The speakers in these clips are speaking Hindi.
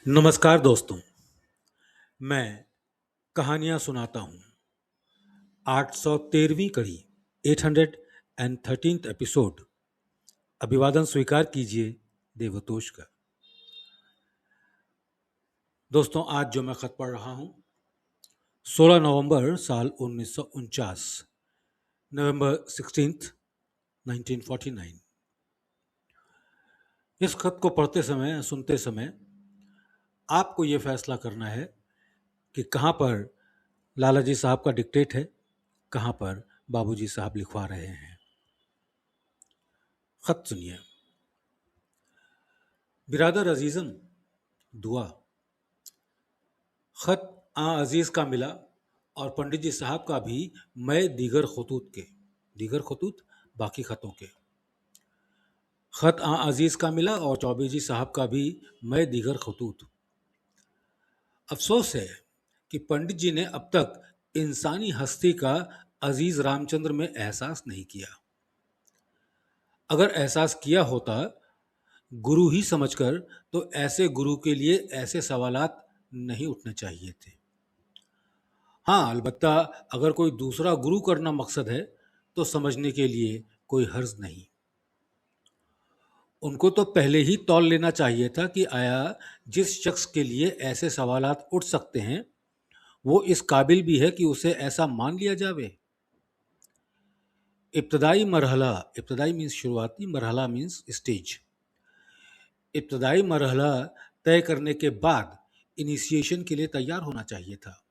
नमस्कार दोस्तों। मैं कहानियाँ सुनाता हूँ। 813वीं कड़ी 813th एपिसोड। अभिवादन स्वीकार कीजिए देवतोष का। दोस्तों, आज जो मैं खत पढ़ रहा हूँ 16 नवंबर साल 1949, नवंबर 16th 1949। इस खत को पढ़ते समय, सुनते समय आपको ये फैसला करना है कि कहाँ पर लालाजी साहब का डिक्टेट है, कहाँ पर बाबूजी साहब लिखवा रहे हैं। खत सुनिए। बिरादर अजीजन, दुआ। खत अजीज का मिला और पंडित जी साहब का भी मैं दीगर खतूत बाकी खतों के। खत अजीज का मिला और चौबे जी साहब का भी मैं दीगर खतूत। अफसोस है कि पंडित जी ने अब तक इंसानी हस्ती का अजीज रामचंद्र में एहसास नहीं किया। अगर एहसास किया होता गुरु ही समझकर, तो ऐसे गुरु के लिए ऐसे सवालात नहीं उठने चाहिए थे। हाँ, अलबत्ता अगर कोई दूसरा गुरु करना मकसद है तो समझने के लिए कोई हर्ज नहीं। उनको तो पहले ही तौल लेना चाहिए था कि आया जिस शख्स के लिए ऐसे सवालात उठ सकते हैं वो इस काबिल भी है कि उसे ऐसा मान लिया जावे। इब्तदाई मीन्स शुरुआती, मरहला मीन्स स्टेज। इब्तदाई मरहला तय करने के बाद इनिशिएशन के लिए तैयार होना चाहिए था।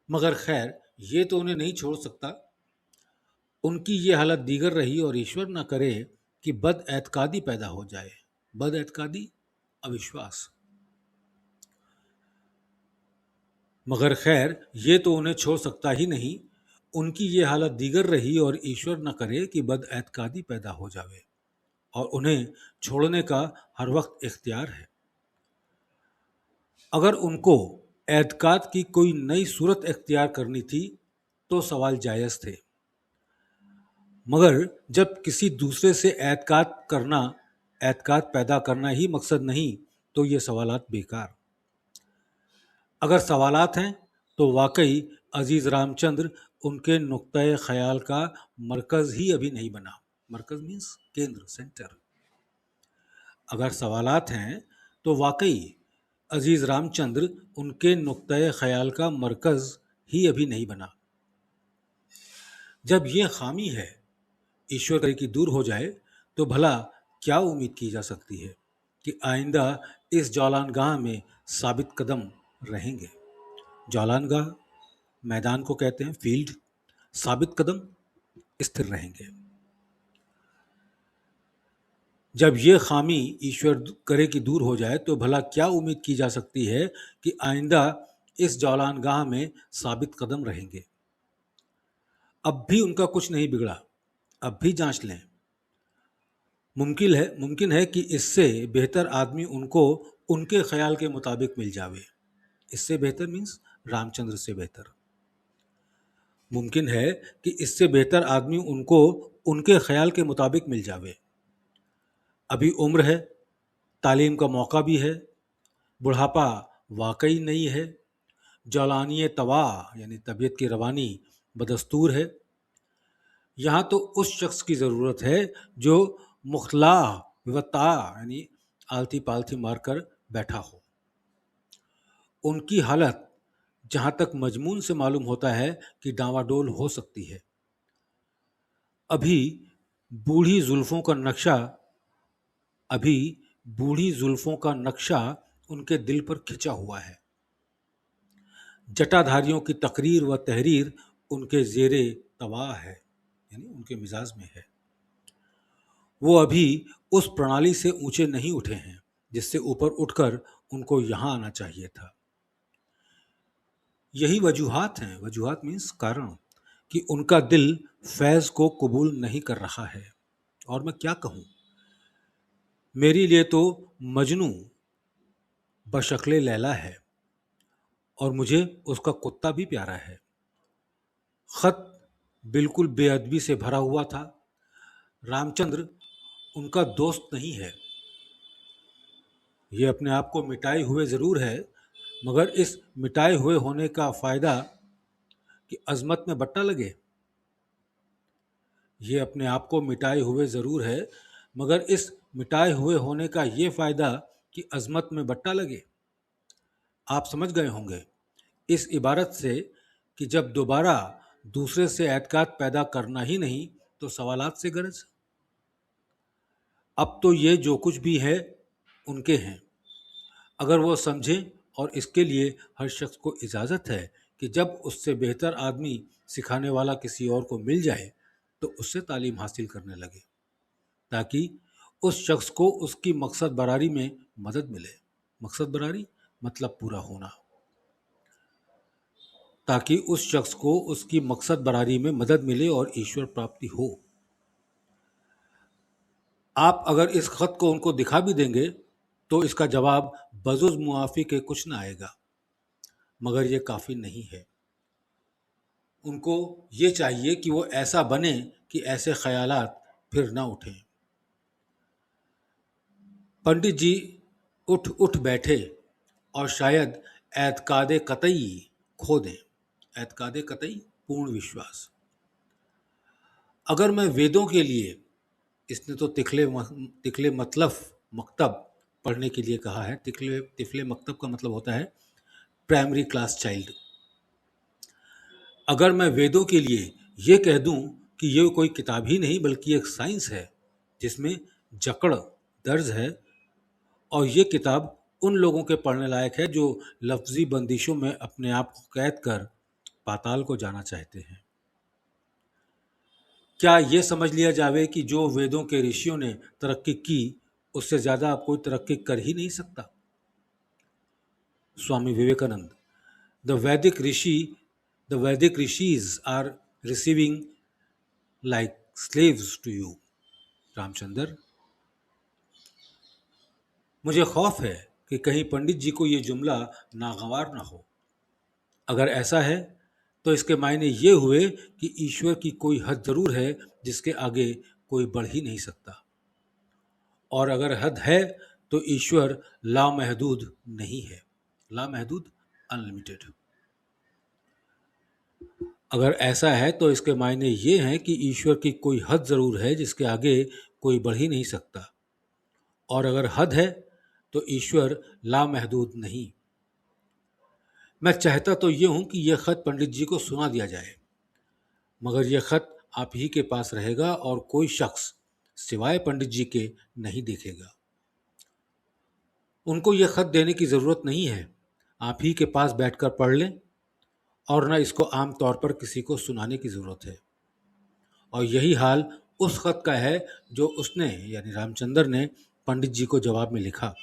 मगर खैर, ये तो उन्हें नहीं छोड़ सकता। उनकी ये हालत दीगर रही और ईश्वर न करे कि बदएतकादी पैदा हो जाए। बदएतकादी, अविश्वास। मगर खैर, ये तो उन्हें छोड़ सकता ही नहीं। उनकी ये हालत दीगर रही और ईश्वर न करे कि बदएतकादी पैदा हो जाए, और उन्हें छोड़ने का हर वक्त इख्तियार है। अगर उनको एतकाद की कोई नई सूरत इख्तियार करनी थी तो सवाल जायज़ थे। मगर जब किसी दूसरे से एतकाद पैदा करना ही मकसद नहीं, तो ये सवालात बेकार। अगर सवालात हैं तो वाकई अजीज़ रामचंद्र उनके नुक्ता ख्याल का मरकज़ ही अभी नहीं बना। मरकज़ मीन्स केंद्र, सेंटर। अगर सवालात हैं तो वाकई अजीज़ रामचंद्र उनके नुक्ता ख्याल का मरकज़ ही अभी नहीं बना। जब ये खामी है, ईश्वर करे कि दूर हो जाए, तो भला क्या उम्मीद की जा सकती है कि आइंदा इस जौलानगाह में साबित कदम रहेंगे। जौलानगाह मैदान को कहते हैं, फील्ड। साबित कदम, स्थिर रहेंगे। जब ये खामी ईश्वर करे कि दूर हो जाए, तो भला क्या उम्मीद की जा सकती है कि आइंदा इस जौलानगाह में साबित कदम रहेंगे। अब भी उनका कुछ नहीं बिगड़ा, अब भी जांच लें। मुमकिन है कि इससे बेहतर आदमी उनको उनके ख्याल के मुताबिक मिल जावे। इससे बेहतर मीन्स रामचंद्र से बेहतर। मुमकिन है कि इससे बेहतर आदमी उनको उनके ख्याल के मुताबिक मिल जावे। अभी उम्र है, तालीम का मौका भी है, बुढ़ापा वाकई नहीं है, जौलानी तवा यानी तबीयत की रवानी बदस्तूर है। यहाँ तो उस शख्स की ज़रूरत है जो मुखला विवत्ता यानी आलती पालती मारकर बैठा हो। उनकी हालत जहाँ तक मजमून से मालूम होता है कि डांवाडोल हो सकती है। अभी बूढ़ी जुल्फों का नक्शा उनके दिल पर खिंचा हुआ है। जटाधारियों की तकरीर व तहरीर उनके ज़ेरे तवा है, यानी उनके मिजाज में है। वो अभी उस प्रणाली से ऊंचे नहीं उठे हैं जिससे ऊपर उठकर उनको यहाँ आना चाहिए था। यही वजूहात हैं, वजूहात मीन्स कारण, कि उनका दिल फैज़ को कबूल नहीं कर रहा है। और मैं क्या कहूँ, मेरे लिए तो मजनू बशक्ले लैला है और मुझे उसका कुत्ता भी प्यारा है। खत बिल्कुल बेअदबी से भरा हुआ था। रामचंद्र उनका दोस्त नहीं है, ये अपने आप को मिटाए हुए ज़रूर है, मगर इस मिटाए हुए होने का फ़ायदा कि अज़मत में बट्टा लगे। ये अपने आप को मिटाए हुए ज़रूर है, मगर इस मिटाए हुए होने का ये फ़ायदा कि अज़मत में बट्टा लगे। आप समझ गए होंगे इस इबारत से कि जब दोबारा दूसरे से एतकाद पैदा करना ही नहीं तो सवालात से गरज। अब तो ये जो कुछ भी है उनके हैं, अगर वो समझें, और इसके लिए हर शख्स को इजाज़त है कि जब उससे बेहतर आदमी सिखाने वाला किसी और को मिल जाए तो उससे तालीम हासिल करने लगे, ताकि उस शख्स को उसकी मकसद बरारी में मदद मिले। मकसद बरारी मतलब पूरा होना। ताकि उस शख्स को उसकी मकसद बरारी में मदद मिले और ईश्वर प्राप्ति हो। आप अगर इस खत को उनको दिखा भी देंगे तो इसका जवाब बजुज़ मुआफ़ी के कुछ ना आएगा, मगर ये काफ़ी नहीं है। उनको ये चाहिए कि वो ऐसा बने कि ऐसे ख़यालात फिर ना उठें। पंडित जी उठ उठ बैठे और शायद एतकाद कतई खो दें। एतकाद कतई पूर्ण विश्वास। अगर मैं वेदों के लिए, इसने तो तिखले मतलब मकतब पढ़ने के लिए कहा है। तिफले मकतब का मतलब होता है प्राइमरी क्लास चाइल्ड। अगर मैं वेदों के लिए ये कह दूं कि ये कोई किताब ही नहीं बल्कि एक साइंस है जिसमें जकड़ दर्ज है, और ये किताब उन लोगों के पढ़ने लायक है जो लफ्जी बंदिशों में अपने आप को कैद कर पाताल को जाना चाहते हैं, क्या ये समझ लिया जावे कि जो वेदों के ऋषियों ने तरक्की की उससे ज़्यादा कोई तरक्की कर ही नहीं सकता। स्वामी Vivekananda. The Vedic rishis are receiving like slaves to you. Ramchandra. मुझे खौफ है कि कहीं पंडित जी को ये जुमला नागवार ना हो। अगर ऐसा है तो इसके मायने ये हुए कि ईश्वर की कोई हद ज़रूर है जिसके आगे कोई बढ़ ही नहीं सकता, और अगर हद है तो ईश्वर लामहदूद नहीं है। लामहदूद अनलिमिटेड। अगर ऐसा है तो इसके मायने ये हैं कि ईश्वर की कोई हद ज़रूर है जिसके आगे कोई बढ़ ही नहीं सकता, और अगर हद है तो ईश्वर लामहदूद नहीं। मैं चाहता तो ये हूँ कि यह खत पंडित जी को सुना दिया जाए, मगर यह खत आप ही के पास रहेगा और कोई शख्स सिवाय पंडित जी के नहीं देखेगा। उनको यह खत देने की ज़रूरत नहीं है, आप ही के पास बैठकर पढ़ लें, और न इसको आम तौर पर किसी को सुनाने की ज़रूरत है। और यही हाल उस खत का है जो उसने यानी रामचंद्र ने पंडित जी को जवाब में लिखा।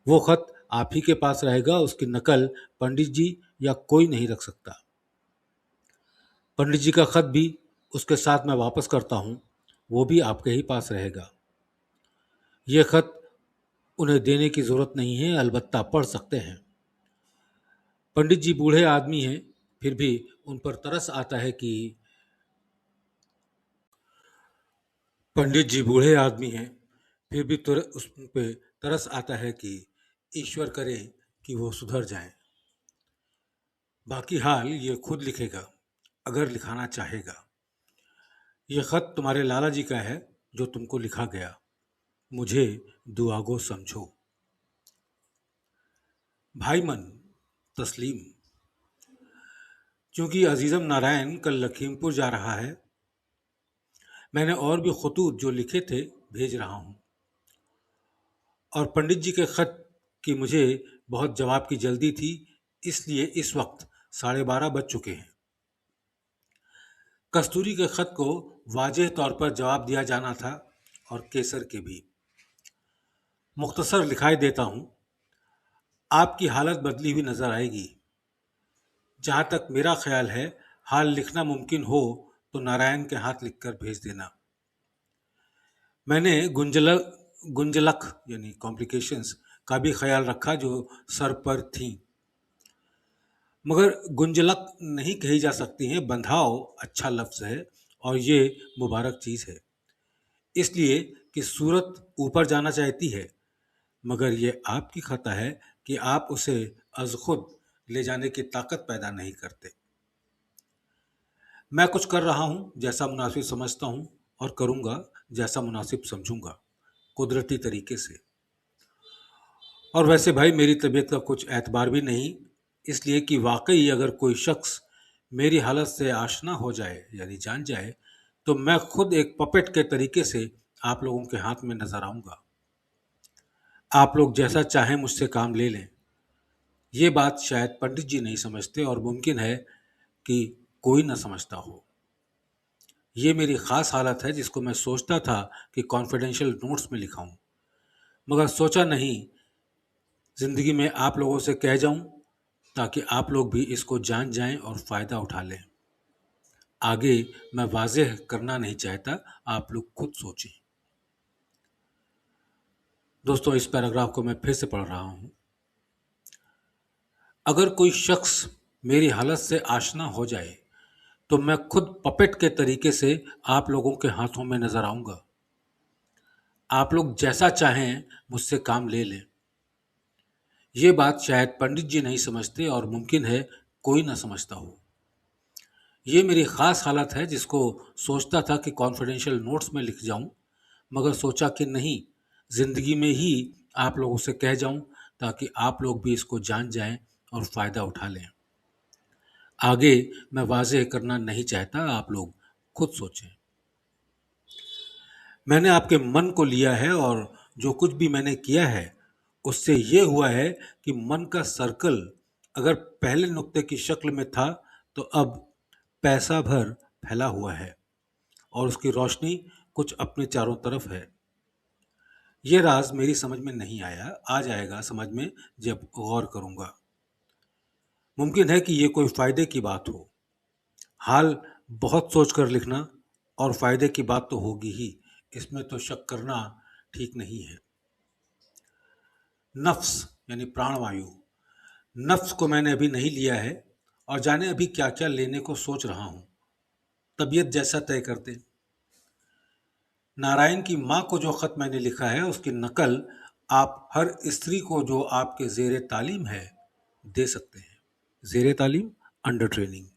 वो खत आप ही के पास रहेगा, उसकी नकल पंडित जी या कोई नहीं रख सकता। पंडित जी का खत भी उसके साथ मैं वापस करता हूँ, वो भी आपके ही पास रहेगा। ये खत उन्हें देने की ज़रूरत नहीं है, अलबत्ता पढ़ सकते हैं। पंडित जी बूढ़े आदमी हैं, फिर भी उन पर तरस आता है कि पंडित जी बूढ़े आदमी हैं, फिर भी उस पे तरस आता है कि ईश्वर करे कि वो सुधर जाएं। बाकी हाल ये खुद लिखेगा अगर लिखाना चाहेगा। ये खत तुम्हारे लाला जी का है जो तुमको लिखा गया। मुझे दुआगो समझो। भाईमन तस्लीम। क्योंकि अजीज़म नारायण कल लखीमपुर जा रहा है, मैंने और भी खतूत जो लिखे थे भेज रहा हूँ, और पंडित जी के खत की मुझे बहुत जवाब की जल्दी थी, इसलिए इस वक्त 12:30 बज चुके हैं। कस्तूरी के खत को वाज़ेह तौर पर जवाब दिया जाना था, और केसर के भी। मुख्तसर लिखाई देता हूँ। आपकी हालत बदली हुई नज़र आएगी। जहाँ तक मेरा ख्याल है, हाल लिखना मुमकिन हो तो नारायण के हाथ लिखकर भेज देना। मैंने गुंजलक यानी कॉम्प्लिकेशंस का भी ख्याल रखा जो सर पर थीं, मगर गुंजलक नहीं कही जा सकती हैं। बंधाव अच्छा लफ्ज़ है और ये मुबारक चीज़ है, इसलिए कि सूरत ऊपर जाना चाहती है, मगर ये आपकी खता है कि आप उसे अज़ खुद ले जाने की ताकत पैदा नहीं करते। मैं कुछ कर रहा हूँ जैसा मुनासिब समझता हूँ और करूँगा जैसा मुनासिब समझूँगा, कुदरती तरीके से। और वैसे भाई मेरी तबीयत का कुछ एतबार भी नहीं, इसलिए कि वाक़ई अगर कोई शख़्स मेरी हालत से आशना हो जाए यानी जान जाए, तो मैं खुद एक पपेट के तरीके से आप लोगों के हाथ में नज़र आऊँगा। आप लोग जैसा चाहें मुझसे काम ले लें। ये बात शायद पंडित जी नहीं समझते और मुमकिन है कि कोई ना समझता हो। ये मेरी ख़ास हालत है जिसको मैं सोचता था कि कॉन्फिडेंशियल नोट्स में लिखाऊं, मगर सोचा नहीं ज़िंदगी में आप लोगों से कह जाऊं ताकि आप लोग भी इसको जान जाएं और फ़ायदा उठा लें। आगे मैं वाज़ेह करना नहीं चाहता, आप लोग खुद सोचें। दोस्तों, इस पैराग्राफ को मैं फिर से पढ़ रहा हूं। अगर कोई शख्स मेरी हालत से आशना हो जाए तो मैं खुद पपेट के तरीके से आप लोगों के हाथों में नज़र आऊँगा। आप लोग जैसा चाहें मुझसे काम ले लें। ये बात शायद पंडित जी नहीं समझते और मुमकिन है कोई ना समझता हो। ये मेरी ख़ास हालत है जिसको सोचता था कि कॉन्फिडेंशियल नोट्स में लिख जाऊं, मगर सोचा कि नहीं, ज़िंदगी में ही आप लोगों से कह जाऊं ताकि आप लोग भी इसको जान जाएं और फ़ायदा उठा लें। आगे मैं वाज़ेह करना नहीं चाहता, आप लोग खुद सोचें। मैंने आपके मन को लिया है और जो कुछ भी मैंने किया है उससे ये हुआ है कि मन का सर्कल अगर पहले नुक्ते की शक्ल में था तो अब पैसा भर फैला हुआ है और उसकी रोशनी कुछ अपने चारों तरफ है। ये राज मेरी समझ में नहीं आया, आ जाएगा समझ में जब गौर करूंगा। मुमकिन है कि ये कोई फायदे की बात हो। हाल बहुत सोचकर लिखना और फायदे की बात तो होगी ही, इसमें तो शक करना ठीक नहीं है। नफ्स यानी प्राणवायु, नफ्स को मैंने अभी नहीं लिया है और जाने अभी क्या क्या लेने को सोच रहा हूं। तबीयत जैसा तय करते। नारायण की माँ को जो खत मैंने लिखा है उसकी नकल आप हर स्त्री को जो आपके जेर तालीम है दे सकते हैं। जेर तालीम, अंडर ट्रेनिंग।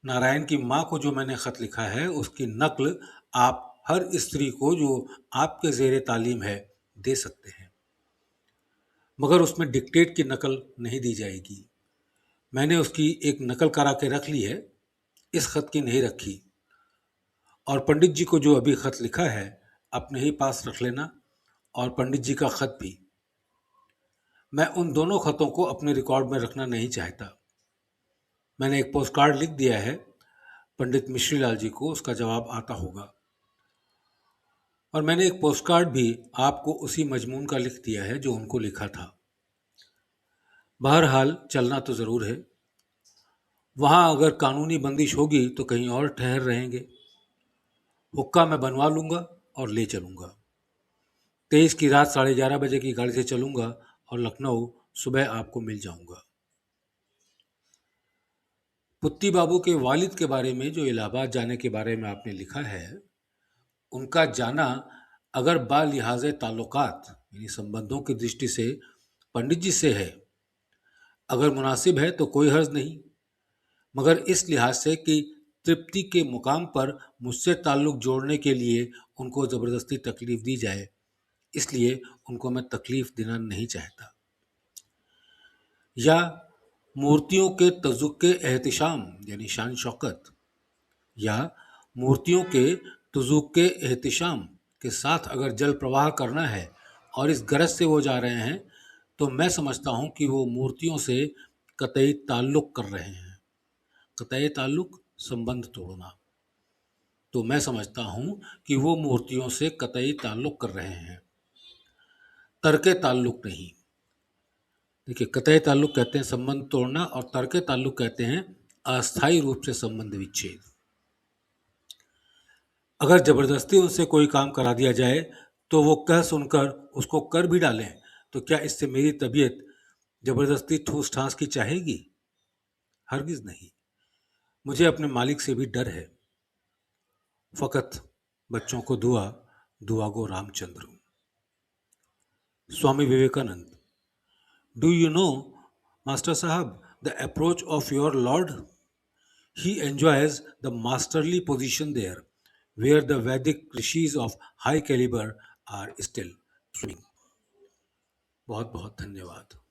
नारायण की माँ को जो मैंने खत लिखा है उसकी नकल आप हर स्त्री को जो आपके जेर तालीम है दे सकते हैं, मगर उसमें डिक्टेट की नकल नहीं दी जाएगी। मैंने उसकी एक नकल करा के रख ली है, इस खत की नहीं रखी। और पंडित जी को जो अभी खत लिखा है अपने ही पास रख लेना, और पंडित जी का खत भी। मैं उन दोनों खतों को अपने रिकॉर्ड में रखना नहीं चाहता। मैंने एक पोस्ट कार्ड लिख दिया है पंडित मिश्री लाल जी को, उसका जवाब आता होगा। और मैंने एक पोस्ट कार्ड भी आपको उसी मजमून का लिख दिया है जो उनको लिखा था। बहरहाल चलना तो ज़रूर है। वहाँ अगर कानूनी बंदिश होगी तो कहीं और ठहर रहेंगे। हुक्का मैं बनवा लूँगा और ले चलूँगा। 23 की रात 11:30 बजे की गाड़ी से चलूँगा और लखनऊ सुबह आपको मिल जाऊँगा। पुत्ती बाबू के वालिद के बारे में जो इलाहाबाद जाने के बारे में आपने लिखा है, उनका जाना अगर बालिहाज ताल्लुकात यानी संबंधों की दृष्टि से पंडित जी से है, अगर मुनासिब है तो कोई हर्ज नहीं, मगर इस लिहाज से कि तृप्ति के मुकाम पर मुझसे ताल्लुक जोड़ने के लिए उनको ज़बरदस्ती तकलीफ दी जाए, इसलिए उनको मैं तकलीफ देना नहीं चाहता। या मूर्तियों के तजुक एहतिशाम यानी शान शौकत, या मूर्तियों के तजुक एहतिशाम के साथ अगर जल प्रवाह करना है और इस गरज से वो जा रहे हैं तो मैं समझता हूँ कि वो मूर्तियों से कतई ताल्लुक़ कर रहे हैं। कतई ताल्लुक़, संबंध तोड़ना। तो मैं समझता हूँ कि वो मूर्तियों से कतई ताल्लुक़ कर रहे हैं, तर्क ताल्लुक़ नहीं। देखिए, कतई ताल्लुक़ कहते हैं संबंध तोड़ना और तर्क ताल्लुक़ कहते हैं अस्थायी रूप से संबंध विच्छेद। अगर ज़बरदस्ती उनसे कोई काम करा दिया जाए तो वो कह सुनकर उसको कर भी डालें तो क्या इससे मेरी तबीयत ज़बरदस्ती ठूस ठास की चाहेगी? हरगिज़ नहीं। मुझे अपने मालिक से भी डर है। फ़कत बच्चों को दुआ, दुआ गो Ramchandra. Swami Vivekanand. Do you know, Master Sahab, the approach of your Lord? He enjoys the masterly position there, where the Vedic rishis of high caliber are still swimming. बहुत बहुत धन्यवाद.